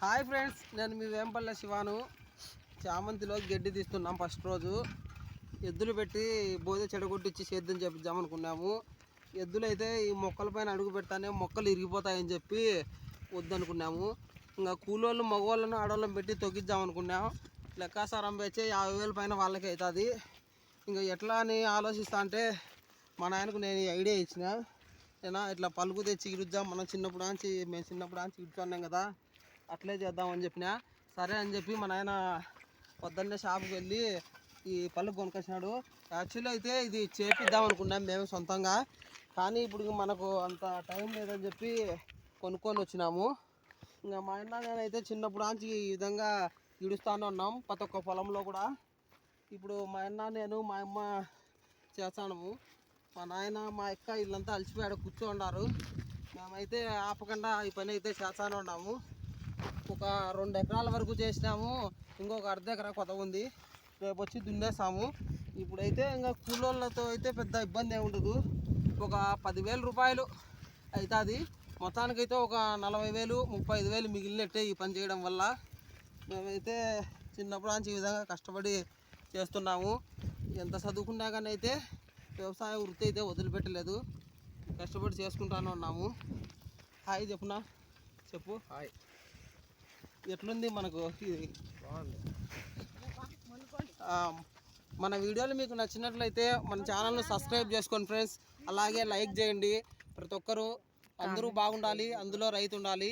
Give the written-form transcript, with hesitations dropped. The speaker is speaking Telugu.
హాయ్ ఫ్రెండ్స్, నేను మీ వేంపల్లె శివాను. చామంతిలో గడ్డి తీస్తున్నాం. ఫస్ట్ రోజు ఎద్దులు పెట్టి బోధ చెడగొట్టించి సేద్యం చేపిద్దామనుకున్నాము. ఎద్దులు అయితే ఈ మొక్కలపైన అడుగు పెడతానే మొక్కలు ఇరిగిపోతాయని చెప్పి వద్దనుకున్నాము. ఇంకా కూలోళ్ళు మగవాళ్ళను ఆడవాళ్ళని పెట్టి తొక్కిద్దామనుకున్నాము. లెక్కాసారం పెంచే 50,000 పైన వాళ్ళకి అవుతుంది. ఇంకా ఎట్లా అని ఆలోచిస్తా అంటే మా నాయనకు నేను ఈ ఐడియా ఇచ్చిన. ఏనా ఇట్లా పలుకు తెచ్చి ఇరుద్దాం, మేము చిన్నప్పుడు ఆంచి ఇడుచున్నాం కదా, అట్లే చేద్దామని చెప్పిన. సరే అని చెప్పి మా నాయన పొద్దున్నే షాప్కి వెళ్ళి ఈ పళ్ళు కొనుకొచ్చినాడు. యాక్చువల్లీ అయితే ఇది చేపిద్దాం అనుకున్నాం మేము సొంతంగా, కానీ ఇప్పుడు మనకు అంత టైం లేదని చెప్పి కొనుక్కొని వచ్చినాము. ఇంకా మా అన్న నేనైతే చిన్నప్పుడు ఆంచి ఈ విధంగా ఇడుస్తానే ఉన్నాం ప్రతి ఒక్క పొలంలో కూడా. ఇప్పుడు మా అన్న నేను మా అమ్మ చేస్తాము. మా నాయన మా అక్క వీళ్ళంతా అలసిపోయాడు, కూర్చోండారు. మేమైతే ఆపకుండా ఈ పని అయితే చేస్తానే ఉన్నాము. ఒక 2 ఎకరాల వరకు చేసినాము. ఇంకొక అర్ధ ఎకరా కొత్త ఉంది, రేపు వచ్చి దున్నేస్తాము. ఇప్పుడైతే ఇంకా కూలోళ్ళతో అయితే పెద్ద ఇబ్బంది ఏమి ఉండదు. ఒక 10,000 రూపాయలు అవుతుంది. మొత్తానికైతే ఒక 40,000 35,000 మిగిలినట్టే ఈ పని చేయడం వల్ల. మేమైతే చిన్నప్పుడు నుంచి ఈ విధంగా కష్టపడి చేస్తున్నాము. ఎంత చదువుకున్నా కానీ అయితే వ్యవసాయ వృత్తి అయితే వదిలిపెట్టలేదు, కష్టపడి చేసుకుంటానే ఉన్నాము. హాయ్ చెప్పునా, చెప్పు. హాయ్, ఎట్లుంది మనకు ఇది? మన వీడియోలు మీకు నచ్చినట్లయితే మన ఛానల్ను సబ్స్క్రైబ్ చేసుకోండి ఫ్రెండ్స్. అలాగే లైక్ చేయండి. ప్రతి ఒక్కరూ అందరూ బాగుండాలి, అందులో రైతు ఉండాలి.